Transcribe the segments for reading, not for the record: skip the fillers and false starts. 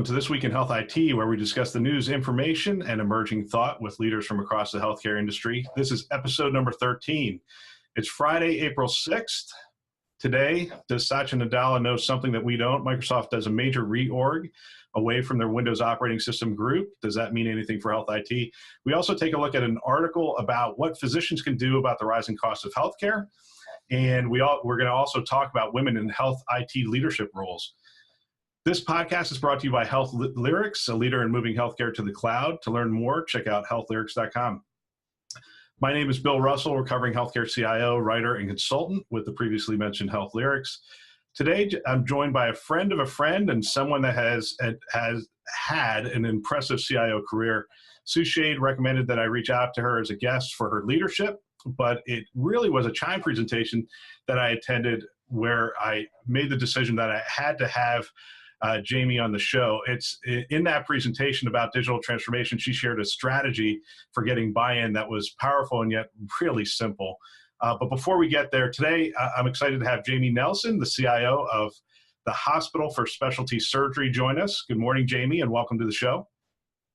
welcome to This Week in Health IT, where we discuss the news, information, and emerging thought with leaders from across the healthcare industry. This is episode number 13. It's Friday, April 6th. Today, does Satya Nadella know something that we don't? Microsoft does a major reorg away from their Windows operating system group. Does that mean anything for health IT? We also take a look at an article about what physicians can do about the rising cost of healthcare. And we're going to also talk about women in health IT leadership roles. This podcast is brought to you by Health Lyrics, a leader in moving healthcare to the cloud. To learn more, check out healthlyrics.com. My name is Bill Russell, recovering healthcare CIO, writer, and consultant with the previously mentioned Health Lyrics. Today, I'm joined by a friend of a friend and someone that has had an impressive CIO career. Sue Shade recommended that I reach out to her as a guest for her leadership, but it really was a Chime presentation that I attended where I made the decision that I had to have Jamie on the show. It's in that presentation about digital transformation. She shared a strategy for getting buy-in that was powerful and yet really simple. But before we get there today, I'm excited to have Jamie Nelson, the CIO of the Hospital for Specialty Surgery, join us. Good morning, Jamie, and welcome to the show.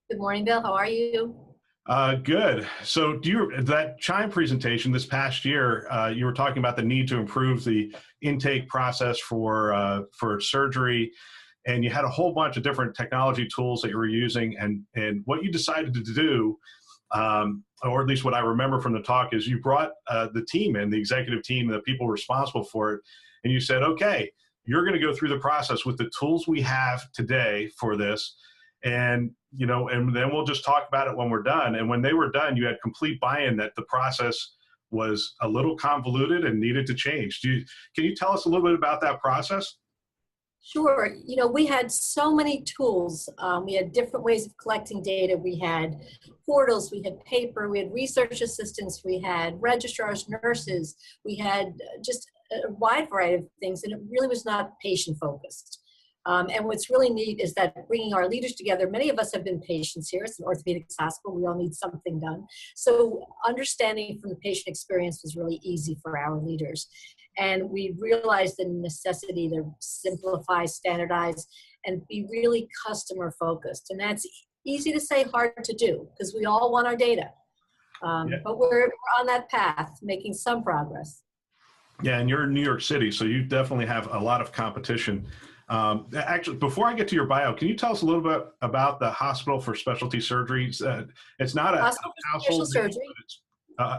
Good morning, Bill. How are you? Good. So that Chime presentation this past year, you were talking about the need to improve the intake process for surgery. And you had a whole bunch of different technology tools that you were using. And what you decided to do, or at least what I remember from the talk, is you brought the team in, the executive team, and the people responsible for it. And you said, okay, you're going to go through the process with the tools we have today for this. And, and then we'll just talk about it when we're done. And when they were done, you had complete buy-in that the process was a little convoluted and needed to change. Can you tell us a little bit about that process? Sure. We had so many tools. We had different ways of collecting data. We had portals, we had paper, we had research assistants, we had registrars, nurses, we had just a wide variety of things, and it really was not patient-focused. And what's really neat is that bringing our leaders together, many of us have been patients here. It's an orthopedics hospital. We all need something done. So understanding from the patient experience was really easy for our leaders. And we realized the necessity to simplify, standardize, and be really customer focused. And that's easy to say, hard to do, because we all want our data. But we're on that path, making some progress. Yeah, and you're in New York City, so you definitely have a lot of competition. Actually, before I get to your bio, can you tell us a little bit about the Hospital for Specialty Surgeries? It's not a household surgery.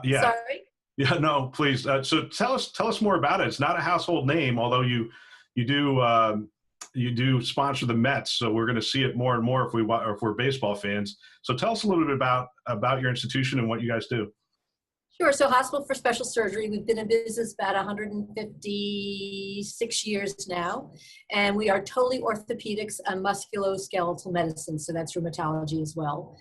Yeah. Sorry. Yeah, no, please. So tell us more about it. It's not a household name, although you do sponsor the Mets, so we're going to see it more and more if we're baseball fans. So tell us a little bit about your institution and what you guys do. Sure. So Hospital for Special Surgery, we've been in business about 156 years now, and we are totally orthopedics and musculoskeletal medicine, so that's rheumatology as well.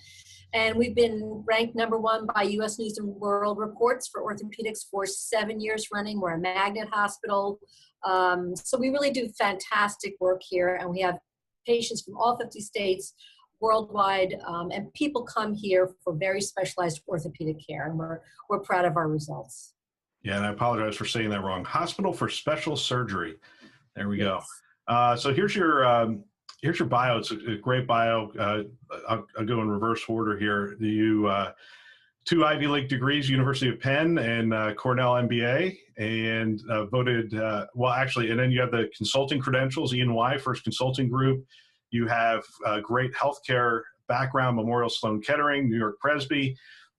And we've been ranked #1 by U.S. News & World Reports for orthopedics for 7 years running. We're a magnet hospital. So we really do fantastic work here, and we have patients from all 50 states worldwide, and people come here for very specialized orthopedic care, and we're proud of our results. Yeah, and I apologize for saying that wrong. Hospital for Special Surgery. There we go. So here's your bio. It's a great bio. I'll go in reverse order here. You 2 Ivy League degrees, University of Penn and Cornell MBA, and voted, and then you have the consulting credentials, E&Y, First Consulting Group. You have a great healthcare background, Memorial Sloan Kettering, New York Presby,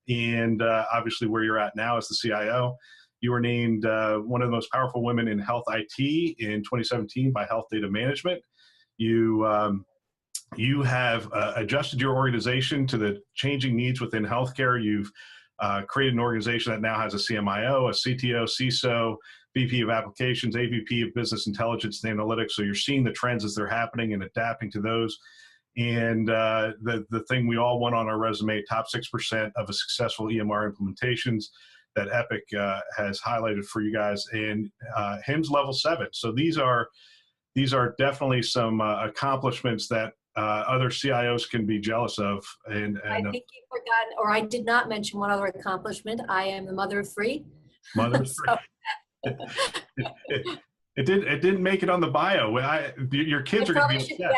and obviously where you're at now as the CIO. You were named one of the most powerful women in health IT in 2017 by Health Data Management. You have adjusted your organization to the changing needs within healthcare. You've created an organization that now has a CMIO, a CTO, CISO, VP of Applications, AVP of Business Intelligence and Analytics. So you're seeing the trends as they're happening and adapting to those. And the thing we all want on our resume, top 6% of a successful EMR implementations that Epic has highlighted for you guys, and HIMSS level 7. So these are definitely some accomplishments that other CIOs can be jealous of. And I think you forgot, or I did not mention one other accomplishment. I am the mother of 3. Mother of 3. It didn't make it on the bio. Your kids are going to be upset.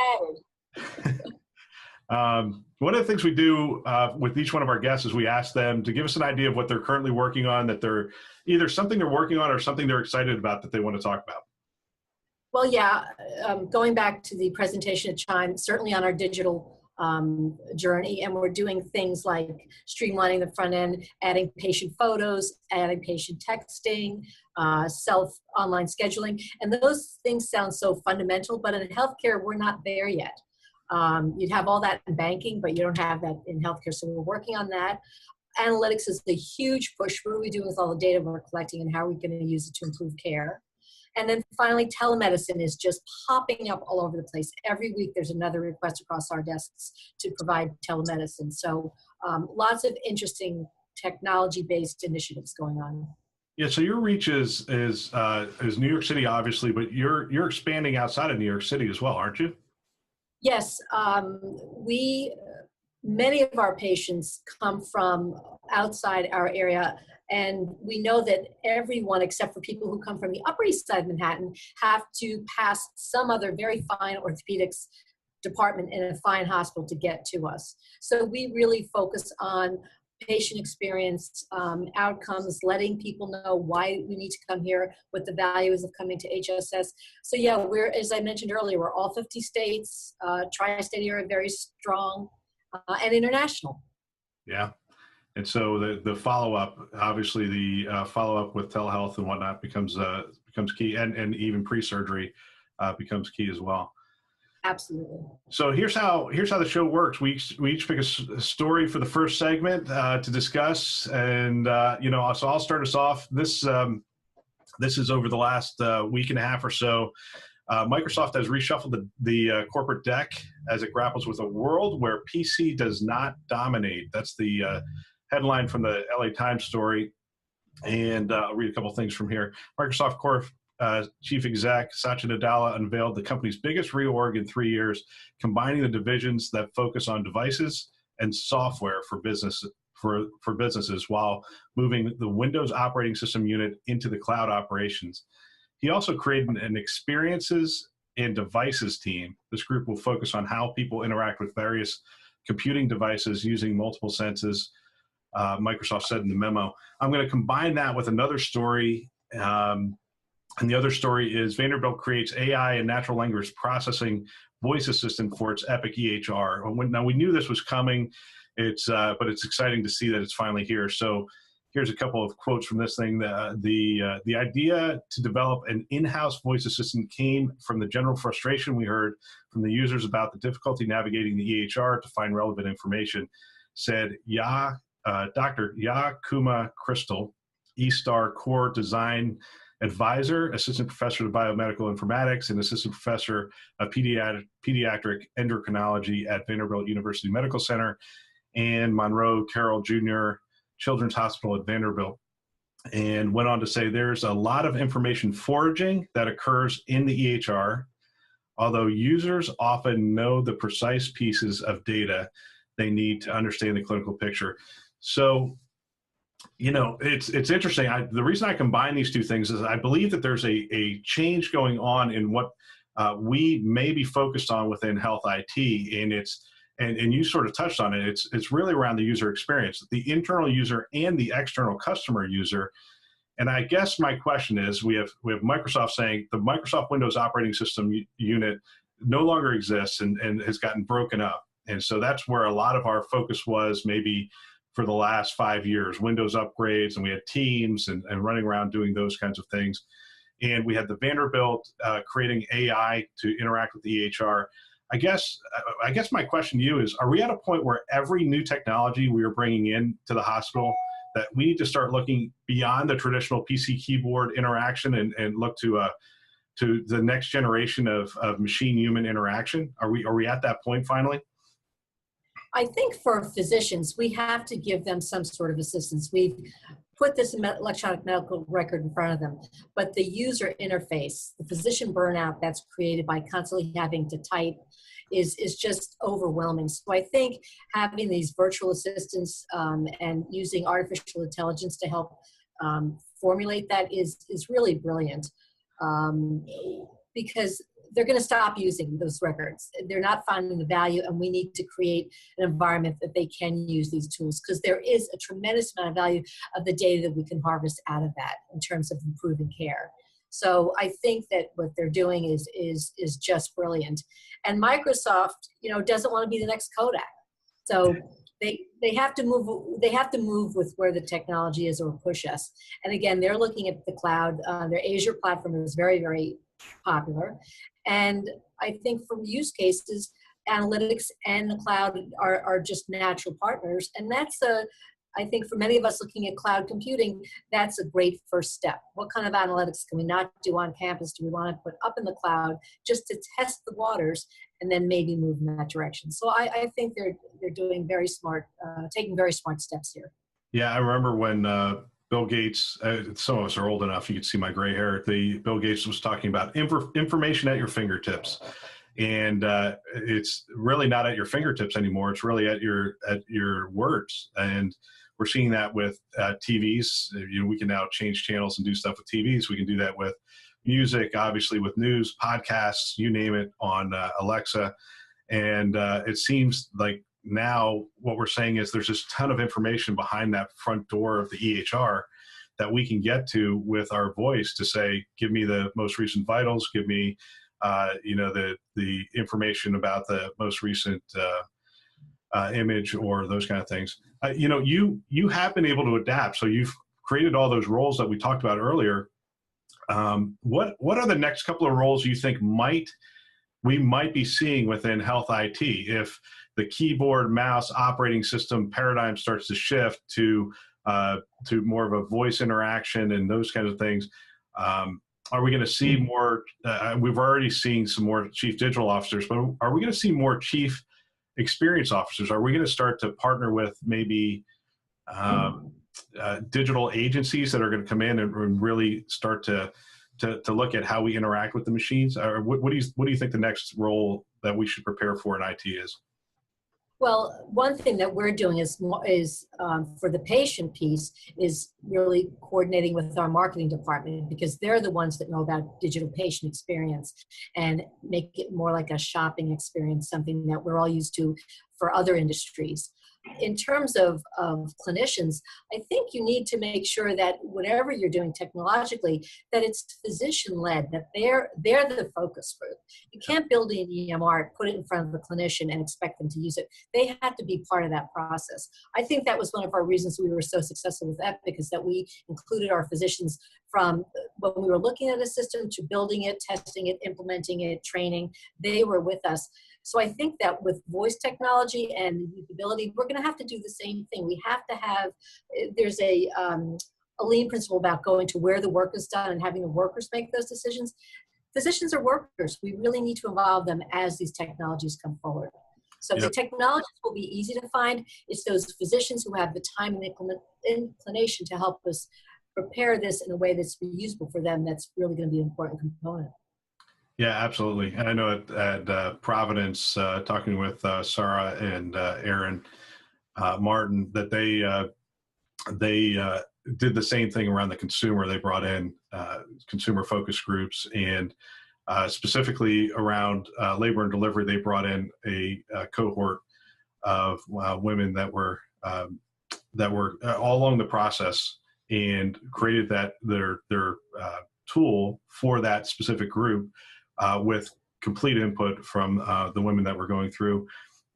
One of the things we do with each one of our guests is we ask them to give us an idea of what they're currently working on, that they're either something they're working on or something they're excited about that they want to talk about. Well, yeah, going back to the presentation at Chime, certainly on our digital journey, and we're doing things like streamlining the front end, adding patient photos, adding patient texting, online scheduling, and those things sound so fundamental, but in healthcare, we're not there yet. You'd have all that in banking, but you don't have that in healthcare, so we're working on that. Analytics is a huge push. What are we doing with all the data we're collecting, and how are we going to use it to improve care? And then finally, telemedicine is just popping up all over the place. Every week there's another request across our desks to provide telemedicine. So lots of interesting technology-based initiatives going on. Yeah, so your reach is New York City, obviously, but you're expanding outside of New York City as well, aren't you? Yes, many of our patients come from outside our area. And we know that everyone, except for people who come from the Upper East Side of Manhattan, have to pass some other very fine orthopedics department in a fine hospital to get to us. So we really focus on patient experience, outcomes, letting people know why we need to come here, what the value is of coming to HSS. So yeah, as I mentioned earlier, we're all 50 states, tri-state area very strong, and international. Yeah. And so the follow-up, obviously the follow-up with telehealth and whatnot becomes key, and even pre-surgery becomes key as well. Absolutely. So here's how the show works. We each pick a story for the first segment to discuss, and so I'll start us off. This is over the last week and a half or so. Microsoft has reshuffled the corporate deck as it grapples with a world where PC does not dominate. That's the headline from the LA Times story, and I'll read a couple things from here. Microsoft Corp Chief Exec Satya Nadella unveiled the company's biggest reorg in 3 years, combining the divisions that focus on devices and software for businesses while moving the Windows operating system unit into the cloud operations. He also created an experiences and devices team. This group will focus on how people interact with various computing devices using multiple senses, Microsoft said in the memo. I'm going to combine that with another story, and the other story is Vanderbilt creates AI and natural language processing voice assistant for its Epic EHR. Now, we knew this was coming, but it's exciting to see that it's finally here. So here's a couple of quotes from this thing. The idea to develop an in-house voice assistant came from the general frustration we heard from the users about the difficulty navigating the EHR to find relevant information, said Dr. Kuma Crystal, eStar Core Design Advisor, Assistant Professor of Biomedical Informatics, and Assistant Professor of Pediatric Endocrinology at Vanderbilt University Medical Center, and Monroe Carroll Jr. Children's Hospital at Vanderbilt. And went on to say there's a lot of information foraging that occurs in the EHR, although users often know the precise pieces of data they need to understand the clinical picture. So, it's interesting. The reason I combine these two things is I believe that there's a change going on in what we may be focused on within health IT, and you sort of touched on it. It's really around the user experience, the internal user and the external customer user. And I guess my question is, we have Microsoft saying the Microsoft Windows operating system unit no longer exists and has gotten broken up. And so that's where a lot of our focus was maybe for the last 5 years, Windows upgrades, and we had teams and running around doing those kinds of things. And we had the Vanderbilt creating AI to interact with the EHR. I guess my question to you is, are we at a point where every new technology we are bringing in to the hospital that we need to start looking beyond the traditional PC keyboard interaction and look to the next generation of machine-human interaction? Are we at that point finally? I think for physicians, we have to give them some sort of assistance. We've put this electronic medical record in front of them, but the user interface, the physician burnout that's created by constantly having to type is just overwhelming. So I think having these virtual assistants and using artificial intelligence to help formulate that is really brilliant, because they're going to stop using those records. They're not finding the value, and we need to create an environment that they can use these tools, because there is a tremendous amount of value of the data that we can harvest out of that in terms of improving care. So I think that what they're doing is just brilliant. And Microsoft, doesn't want to be the next Kodak. So they have to move with where the technology is, or push us. And again, they're looking at the cloud. Their Azure platform is very, very popular. And I think from use cases, analytics and the cloud are just natural partners. And that's I think for many of us looking at cloud computing, that's a great first step. What kind of analytics can we not do on campus? Do we want to put up in the cloud just to test the waters, and then maybe move in that direction? So I think they're doing very smart, taking very smart steps here. Yeah, I remember when Bill Gates, some of us are old enough, you can see my gray hair. Bill Gates was talking about information at your fingertips. And it's really not at your fingertips anymore. It's really at your words. And we're seeing that with TVs. We can now change channels and do stuff with TVs. We can do that with music, obviously with news, podcasts, you name it, on Alexa. And it seems like now what we're saying is there's this ton of information behind that front door of the EHR that we can get to with our voice to say, give me the most recent vitals, give me the information about the most recent image, or those kind of things. You have been able to adapt. So you've created all those roles that we talked about earlier. What are the next couple of roles you think we might be seeing within health IT if the keyboard mouse operating system paradigm starts to shift to more of a voice interaction and those kinds of things? Are we going to see more? We've already seen some more chief digital officers, but are we going to see more chief experience officers? Are we going to start to partner with maybe digital agencies that are going to come in and really start to look at how we interact with the machines? Or what do you think the next role that we should prepare for in IT is? Well, one thing that we're doing is for the patient piece is really coordinating with our marketing department, because they're the ones that know about digital patient experience and make it more like a shopping experience, something that we're all used to for other industries. In terms of clinicians, I think you need to make sure that whatever you're doing technologically, that it's physician-led, that they're the focus group. You can't build an EMR, put it in front of the clinician and expect them to use it. They have to be part of that process. I think that was one of our reasons we were so successful with Epic, is that we included our physicians from when we were looking at a system to building it, testing it, implementing it, training. They were with us. So I think that with voice technology and usability, we're going to have to do the same thing. We have to have, there's a lean principle about going to where the work is done and having the workers make those decisions. Physicians are workers. We really need to involve them as these technologies come forward. So the technologies will be easy to find. It's those physicians who have the time and inclination to help us prepare this in a way that's usable for them that's really going to be an important component. Yeah, absolutely. And I know at Providence, talking with Sarah and Aaron Martin, that they did the same thing around the consumer. They brought in consumer focus groups, and specifically around labor and delivery, they brought in a cohort of women that were all along the process, and created their tool for that specific group. With complete input from the women that were going through.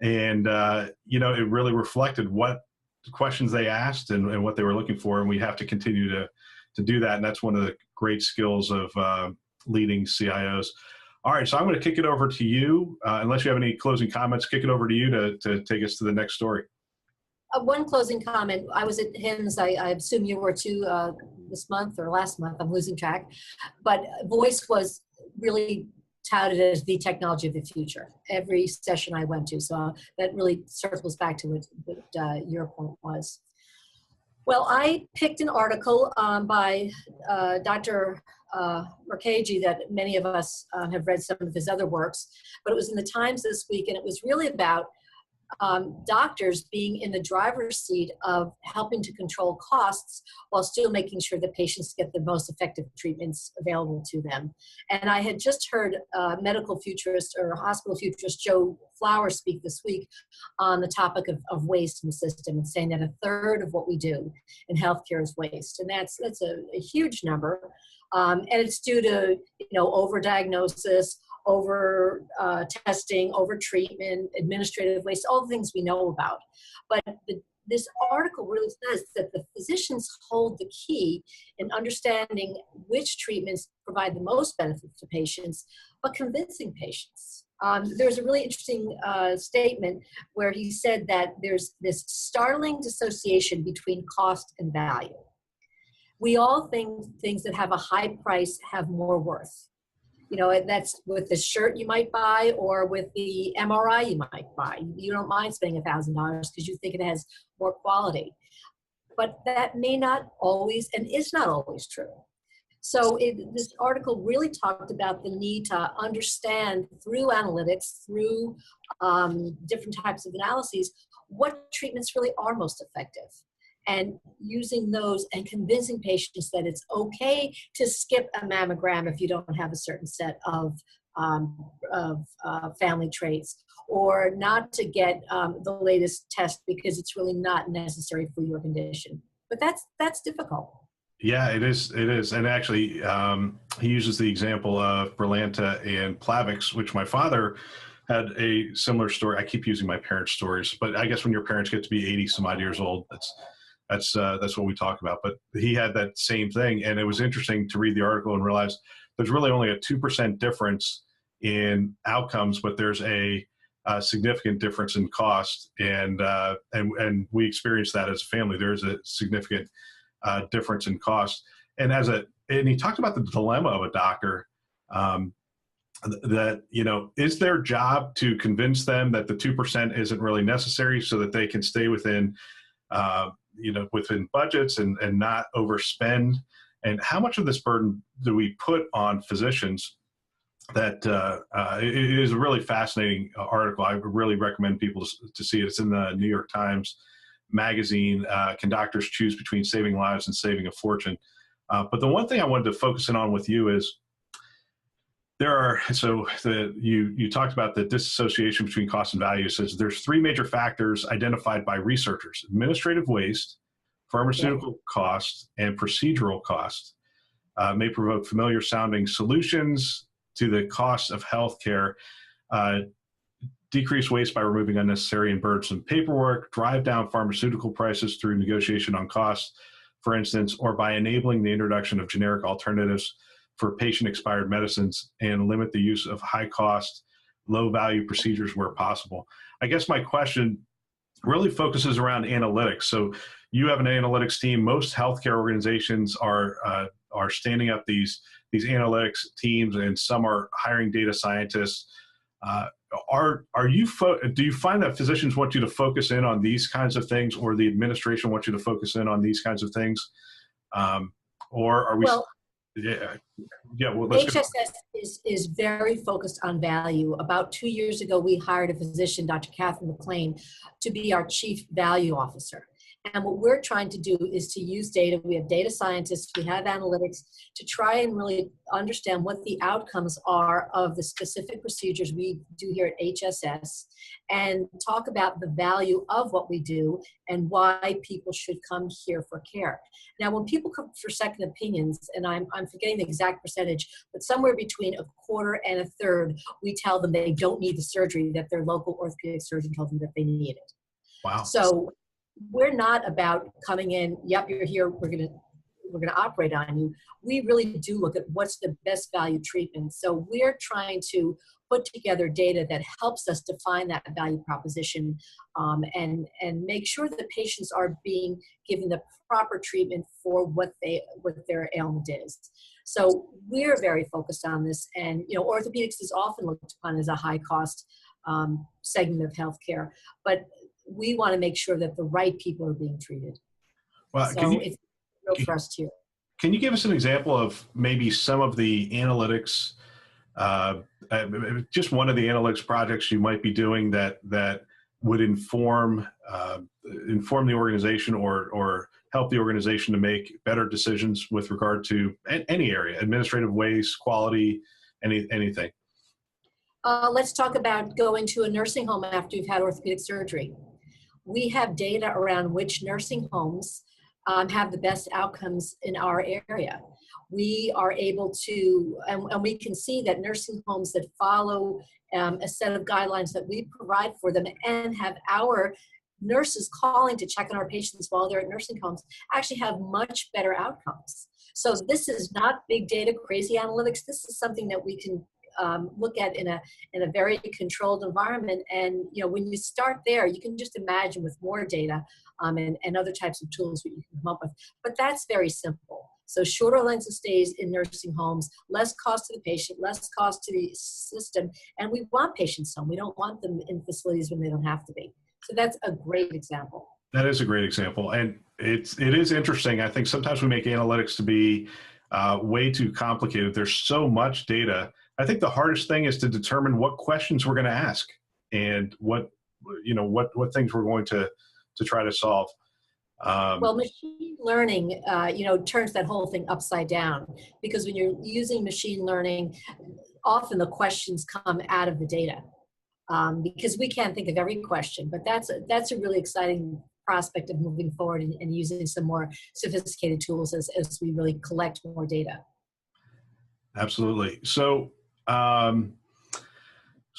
And, it really reflected what questions they asked and what they were looking for. And we have to continue to do that. And that's one of the great skills of leading CIOs. All right, so I'm going to kick it over to you. Unless you have any closing comments, kick it over to you to take us to the next story. One closing comment. I was at HIMSS. I assume you were too this month or last month. I'm losing track. But voice was really touted as the technology of the future. Every session I went to. So that really circles back to what your point was. Well, I picked an article by Dr. Mukherjee that many of us have read some of his other works, but it was in the Times this week, and it was really about doctors being in the driver's seat of helping to control costs while still making sure that patients get the most effective treatments available to them. And I had just heard medical futurist or hospital futurist Joe Flower speak this week on the topic of waste in the system, and saying that a third of what we do in healthcare is waste. And that's a huge number. And it's due to, overdiagnosis, over testing, over treatment, administrative waste, all the things we know about. But this article really says that the physicians hold the key in understanding which treatments provide the most benefit to patients, but convincing patients. There's a really interesting statement where he said that there's this startling dissociation between cost and value. We all think things that have a high price have more worth. That's with the shirt you might buy or with the MRI you might buy. You don't mind spending $1,000 because you think it has more quality. But that may not always, and is not always true. So this article really talked about the need to understand through analytics, through different types of analyses, what treatments really are most effective. And using those and convincing patients that it's okay to skip a mammogram if you don't have a certain set of family traits, or not to get the latest test because it's really not necessary for your condition. But that's difficult. Yeah, it is. It is. And actually, he uses the example of Berlanta and Plavix, which my father had a similar story. I keep using my parents' stories, but I guess when your parents get to be 80 some odd years old, that's what we talk about. But he had that same thing, and it was interesting to read the article and realize there's really only a 2% difference in outcomes, but there's a significant difference in cost, and we experienced that as a family. There's a significant difference in cost, and he talked about the dilemma of a doctor. That is their job to convince them that the 2% isn't really necessary, so that they can stay within within budgets and not overspend. And how much of this burden do we put on physicians? That it is a really fascinating article. I would really recommend people to see it. It's in the New York Times magazine. Can doctors choose between saving lives and saving a fortune? But the one thing I wanted to focus in on with you is you talked about the disassociation between cost and value. It says there's 3 major factors identified by researchers: administrative waste, pharmaceutical cost, and procedural cost. May provoke familiar sounding solutions to the cost of healthcare. Decrease waste by removing unnecessary and burdensome paperwork, drive down pharmaceutical prices through negotiation on costs, for instance, or by enabling the introduction of generic alternatives for patient-expired medicines, and limit the use of high-cost, low-value procedures where possible. I guess my question really focuses around analytics. So you have an analytics team. Most healthcare organizations are standing up these analytics teams, and some are hiring data scientists. Do you find that physicians want you to focus in on these kinds of things, or the administration wants you to focus in on these kinds of things? Or are we? Well, Well, HSS is very focused on value. About 2 years ago, we hired a physician, Dr. Catherine McLean, to be our chief value officer. And what we're trying to do is to use data. We have data scientists, we have analytics, to try and really understand what the outcomes are of the specific procedures we do here at HSS, and talk about the value of what we do and why people should come here for care. Now, when people come for second opinions, and I'm forgetting the exact percentage, but somewhere between a quarter and a third, we tell them they don't need the surgery, that their local orthopedic surgeon told them that they need it. Wow. So we're not about coming in, yep, you're here, we're gonna operate on you. We really do look at what's the best value treatment. So we're trying to put together data that helps us define that value proposition, and make sure that patients are being given the proper treatment for what their ailment is. So we're very focused on this, and orthopedics is often looked upon as a high cost segment of healthcare, but we want to make sure that the right people are being treated. Well, so it's real for us too. Can you give us an example of maybe some of the analytics, just one of the analytics projects you might be doing that would inform the organization or help the organization to make better decisions with regard to any area, administrative waste, quality, anything. Let's talk about going to a nursing home after you've had orthopedic surgery. We have data around which nursing homes have the best outcomes in our area. We are able to, and we can see that nursing homes that follow a set of guidelines that we provide for them and have our nurses calling to check on our patients while they're at nursing homes actually have much better outcomes. So this is not big data, crazy analytics. This is something that we can look at in a very controlled environment. And when you start there, you can just imagine with more data and other types of tools that you can come up with. But that's very simple. So shorter lengths of stays in nursing homes, less cost to the patient, less cost to the system. And we want patients home. We don't want them in facilities when they don't have to be. So that's a great example. That is a great example. And it is interesting. I think sometimes we make analytics to be way too complicated. There's so much data. I think the hardest thing is to determine what questions we're going to ask and what things we're going to try to solve. Well, machine learning, turns that whole thing upside down, because when you're using machine learning, often the questions come out of the data because we can't think of every question. But that's a really exciting prospect of moving forward and using some more sophisticated tools as we really collect more data. Absolutely. So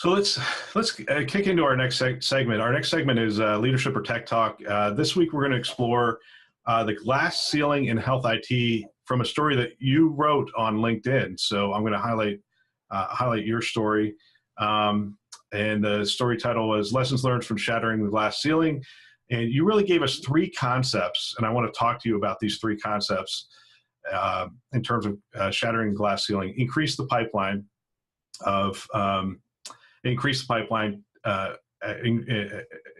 let's kick into our next segment. Our next segment is Leadership or Tech Talk. This week we're going to explore the glass ceiling in health IT from a story that you wrote on LinkedIn. So I'm going to highlight your story. And the story title was Lessons Learned from Shattering the Glass Ceiling. And you really gave us three concepts, and I want to talk to you about these three concepts in terms of shattering the glass ceiling. Increase the pipeline,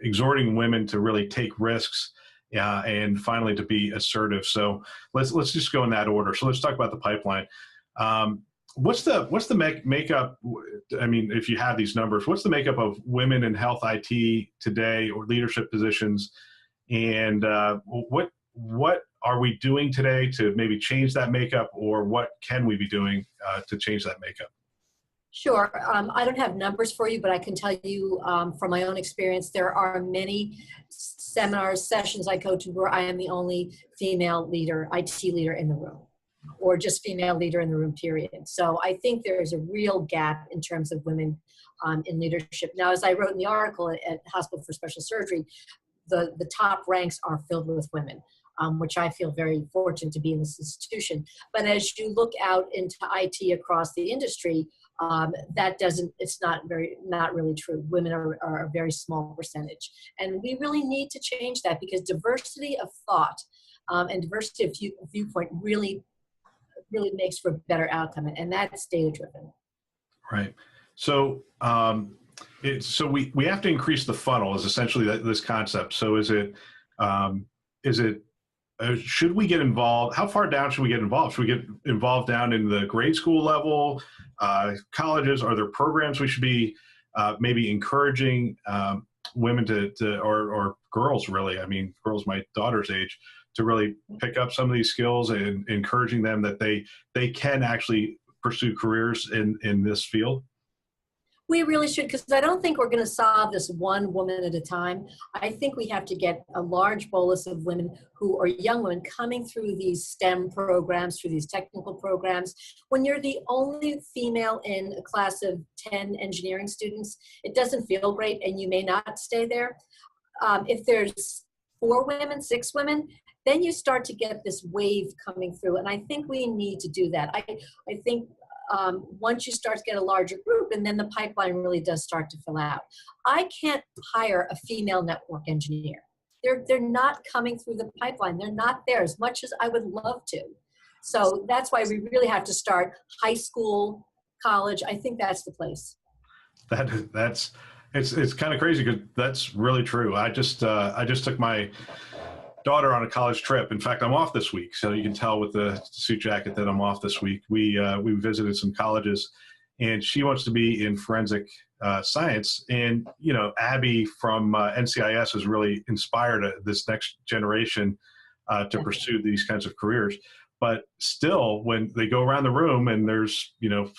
exhorting women to really take risks, and finally to be assertive. So let's just go in that order. So let's talk about the pipeline. What's the makeup? I mean, if you have these numbers, what's the makeup of women in health IT today or leadership positions? And what are we doing today to maybe change that makeup, or what can we be doing to change that makeup? Sure. I don't have numbers for you, but I can tell you from my own experience, there are many seminars, sessions I go to where I am the only female leader, IT leader in the room, or just female leader in the room, period. So I think there is a real gap in terms of women in leadership. Now, as I wrote in the article at Hospital for Special Surgery, the top ranks are filled with women, which I feel very fortunate to be in this institution. But as you look out into IT across the industry, it's not really true. Women are a very small percentage. And we really need to change that, because diversity of thought and diversity of viewpoint really makes for a better outcome. And that's data driven. Right. So, we have to increase the funnel is essentially this concept. So should we get involved? How far down should we get involved? Should we get involved down in the grade school level, colleges? Are there programs we should be maybe encouraging women or girls, really? I mean, girls my daughter's age, to really pick up some of these skills and encouraging them that they can actually pursue careers in this field? We really should, because I don't think we're going to solve this one woman at a time. I think we have to get a large bolus of women who are young women coming through these STEM programs, through these technical programs. When you're the only female in a class of 10 engineering students, it doesn't feel great, and you may not stay there. If there's 4 women, 6 women, then you start to get this wave coming through. And I think we need to do that. I think once you start to get a larger group, and then the pipeline really does start to fill out. I can't hire a female network engineer. They're not coming through the pipeline. They're not there as much as I would love to. So that's why we really have to start high school, college. I think that's the place. It's kind of crazy, because that's really true. I just took my daughter on a college trip. In fact, I'm off this week, so you can tell with the suit jacket that I'm off this week. We visited some colleges, and she wants to be in forensic science. And, Abby from NCIS has really inspired this next generation to pursue these kinds of careers. But still, when they go around the room and there's,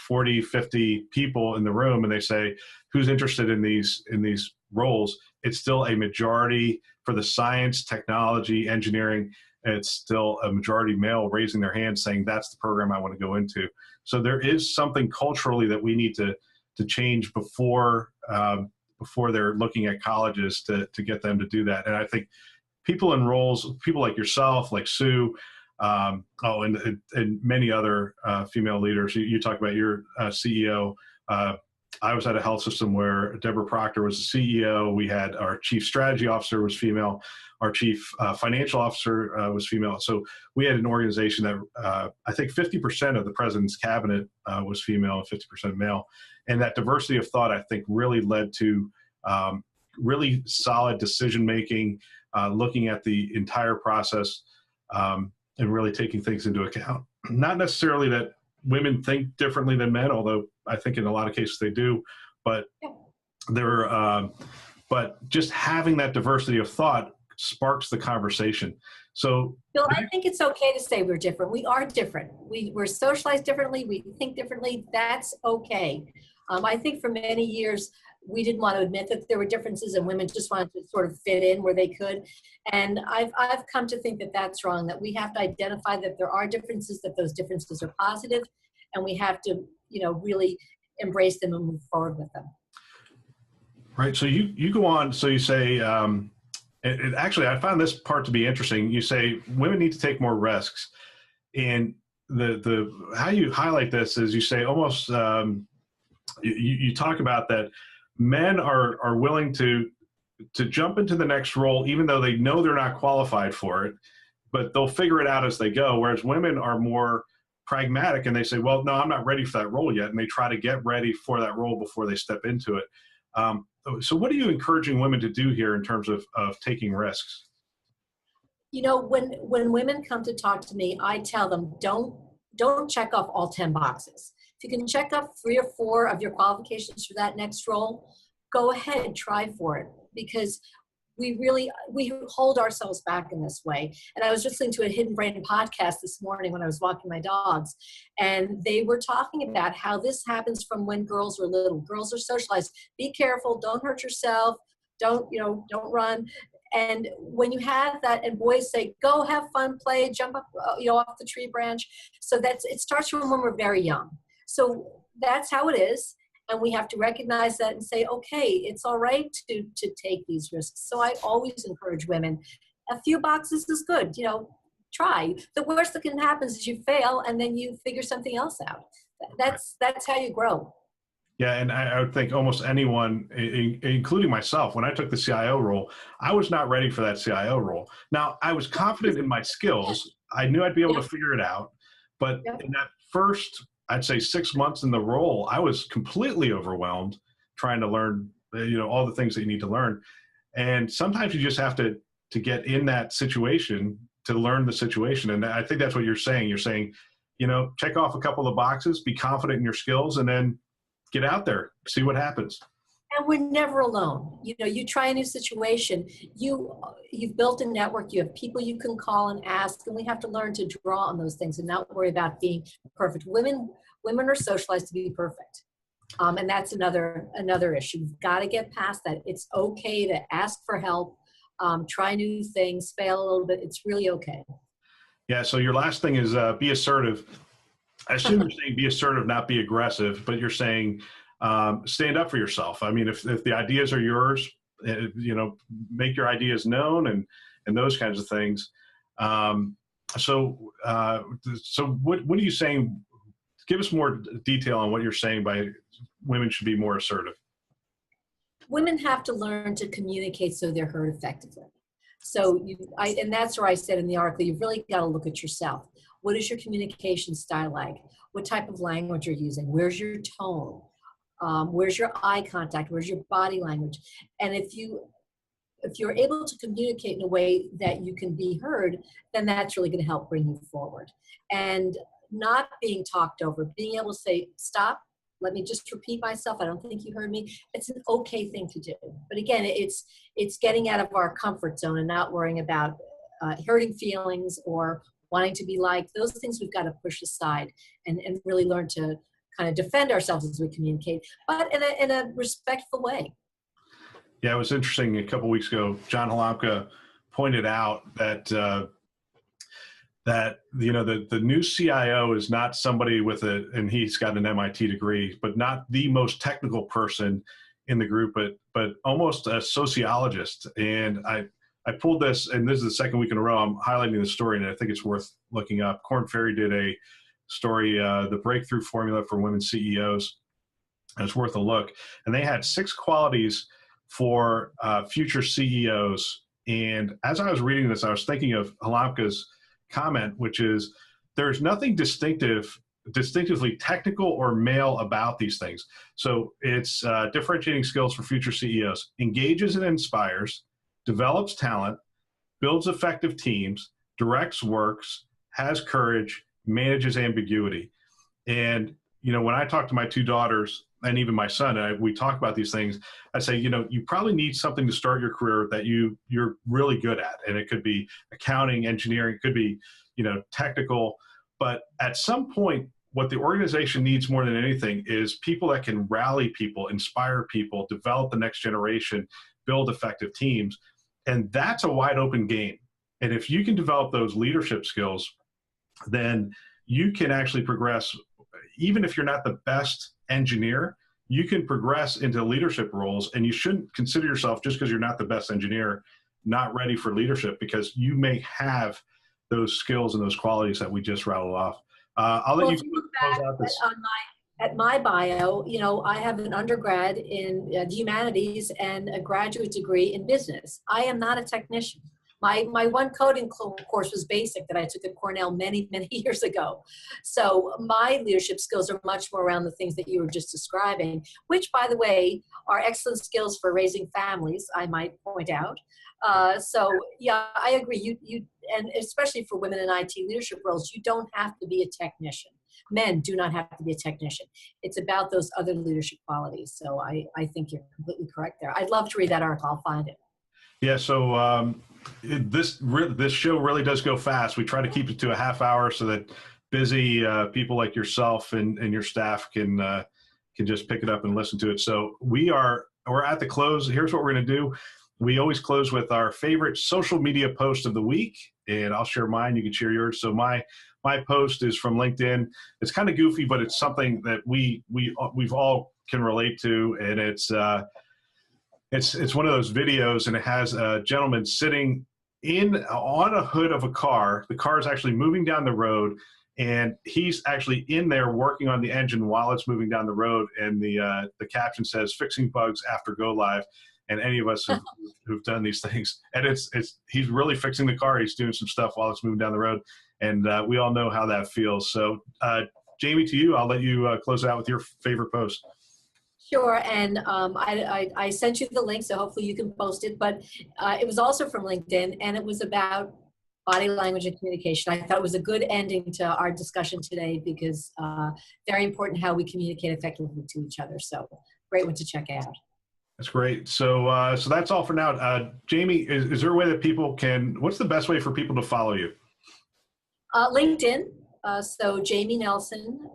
40, 50 people in the room and they say, who's interested in these roles, it's still a majority for the science, technology, engineering. It's still a majority male raising their hand saying, that's the program I want to go into. So there is something culturally that we need to change before they're looking at colleges to get them to do that. And I think people in roles, people like yourself, like Sue, and many other female leaders. You talk about your CEO. I was at a health system where Deborah Proctor was the CEO. We had our chief strategy officer was female. Our chief financial officer was female. So we had an organization that I think 50% of the president's cabinet was female and 50% male. And that diversity of thought, I think, really led to really solid decision-making, looking at the entire process, and really taking things into account. Not necessarily that women think differently than men, although I think in a lot of cases they do, but but just having that diversity of thought sparks the conversation. So Bill, I think it's okay to say we're different. We are different. We're socialized differently. We think differently. That's okay. I think for many years, we didn't want to admit that there were differences and women just wanted to sort of fit in where they could. And I've come to think that that's wrong, that we have to identify that there are differences, that those differences are positive, and we have to, really embrace them and move forward with them. Right. So you go on, so you say, actually, I found this part to be interesting. You say women need to take more risks. And the how you highlight this is you say almost, you talk about that men are willing to jump into the next role, even though they know they're not qualified for it, but they'll figure it out as they go. Whereas women are more pragmatic and they say, well, no, I'm not ready for that role yet. And they try to get ready for that role before they step into it. So what are you encouraging women to do here in terms of taking risks? When women come to talk to me, I tell them, don't check off all 10 boxes. If you can check off 3 or 4 of your qualifications for that next role, go ahead, try for it, because we hold ourselves back in this way. And I was listening to a Hidden Brain podcast this morning when I was walking my dogs, and they were talking about how this happens from when girls are little. Girls are socialized. Be careful. Don't hurt yourself. Don't run. And when you have that, and boys say, go have fun, play, jump up, off the tree branch. So it starts from when we're very young. So that's how it is. And we have to recognize that and say, okay, it's all right to take these risks. So I always encourage women, a few boxes is good, try. The worst that can happen is you fail and then you figure something else out. That's how you grow. Yeah, and I would think almost anyone, including myself, when I took the CIO role, I was not ready for that CIO role. Now, I was confident in my skills. I knew I'd be able to figure it out. But in that first, I'd say 6 months in the role, I was completely overwhelmed trying to learn, all the things that you need to learn. And sometimes you just have to get in that situation to learn the situation. And I think that's what you're saying. You're saying, check off a couple of boxes, be confident in your skills, and then get out there, see what happens. And we're never alone. You try a new situation, you've built a network, you have people you can call and ask, and we have to learn to draw on those things and not worry about being perfect. Women are socialized to be perfect. And that's another issue. You've got to get past that. It's okay to ask for help, try new things, fail a little bit. It's really okay. Yeah, so your last thing is be assertive. I assume you're saying be assertive, not be aggressive, but you're saying stand up for yourself. I mean, if the ideas are yours, make your ideas known and those kinds of things. So what are you saying? Give us more detail on what you're saying by women should be more assertive. Women have to learn to communicate so they're heard effectively. So and that's where I said in the article, you've really got to look at yourself. What is your communication style like? What type of language you're using? Where's your tone? Where's your eye contact? Where's your body language? And if you're able to communicate in a way that you can be heard, then that's really going to help bring you forward. And not being talked over, being able to say, stop, let me just repeat myself. I don't think you heard me. It's an okay thing to do. But again, it's getting out of our comfort zone and not worrying about hurting feelings or wanting to be liked. Those things we've got to push aside and really learn to kind of defend ourselves as we communicate, but in a respectful way. Yeah, it was interesting. A couple of weeks ago, John Halamka pointed out that the new CIO is not somebody with and he's got an MIT degree, but not the most technical person in the group, but almost a sociologist. And I pulled this, and this is the second week in a row I'm highlighting the story, and I think it's worth looking up. Korn Ferry did a story, the breakthrough formula for women CEOs. And it's worth a look. And they had 6 qualities for future CEOs. And as I was reading this, I was thinking of Halamka's comment, which is there's nothing distinctively technical or male about these things. So it's differentiating skills for future CEOs, engages and inspires, develops talent, builds effective teams, directs works, has courage, manages ambiguity. And, when I talk to my 2 daughters and even my son, and we talk about these things, I say, you probably need something to start your career that you're really good at. And it could be accounting, engineering, it could be, technical. But at some point, what the organization needs more than anything is people that can rally people, inspire people, develop the next generation, build effective teams. And that's a wide open game. And if you can develop those leadership skills, then you can actually progress. Even if you're not the best engineer, you can progress into leadership roles, and you shouldn't consider yourself, just because you're not the best engineer, not ready for leadership, because you may have those skills and those qualities that we just rattled off. I'll let you close out this. At my bio, I have an undergrad in the humanities and a graduate degree in business. I am not a technician. My one coding course was BASIC that I took at Cornell many, many years ago. So my leadership skills are much more around the things that you were just describing, which, by the way, are excellent skills for raising families, I might point out. So yeah, I agree. And especially for women in IT leadership roles, you don't have to be a technician. Men do not have to be a technician. It's about those other leadership qualities. So I think you're completely correct there. I'd love to read that article. I'll find it. Yeah, so this show really does go fast. We try to keep it to a half hour so that busy people like yourself and your staff can just pick it up and listen to it. So we're at the close. Here's what we're going to do. We always close with our favorite social media post of the week, and I'll share mine. You can share yours. So my post is from LinkedIn. It's kind of goofy, but it's something that we've all can relate to, and it's one of those videos, and it has a gentleman sitting on a hood of a car. The car is actually moving down the road, and he's actually in there working on the engine while it's moving down the road. And the caption says, "Fixing bugs after go live." And any of us who've done these things, and he's really fixing the car. He's doing some stuff while it's moving down the road, and we all know how that feels. So, Jamie, to you, I'll let you close out with your favorite post. Sure, and I sent you the link, so hopefully you can post it. But it was also from LinkedIn, and it was about body language and communication. I thought it was a good ending to our discussion today, because very important how we communicate effectively to each other. So great one to check out. That's great. So that's all for now. Jamie, is there a way that people what's the best way for people to follow you? LinkedIn. So Jamie Nelson,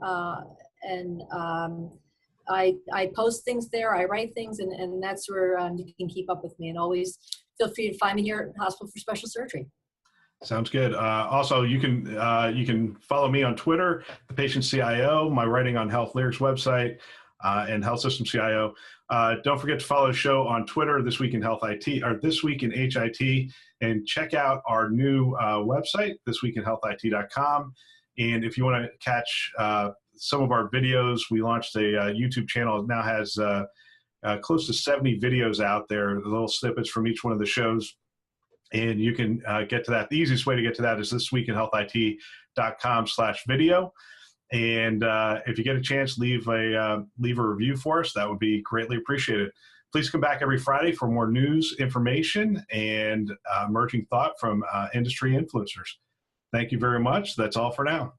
and I post things there. I write things, and that's where you can keep up with me. And always feel free to find me here at Hospital for Special Surgery. Sounds good. Also, you can follow me on Twitter, the Patient CIO, my writing on Health Lyrics website, and Health System CIO. Don't forget to follow the show on Twitter, This Week in Health IT, or This Week in HIT, and check out our new website, thisweekinhealthit.com. And if you want to catch some of our videos, we launched a YouTube channel. It now has close to 70 videos out there, little snippets from each one of the shows. And you can get to that. The easiest way to get to that is thisweekinhealthit.com/video. And if you get a chance, leave a review for us. That would be greatly appreciated. Please come back every Friday for more news, information, and emerging thought from industry influencers. Thank you very much. That's all for now.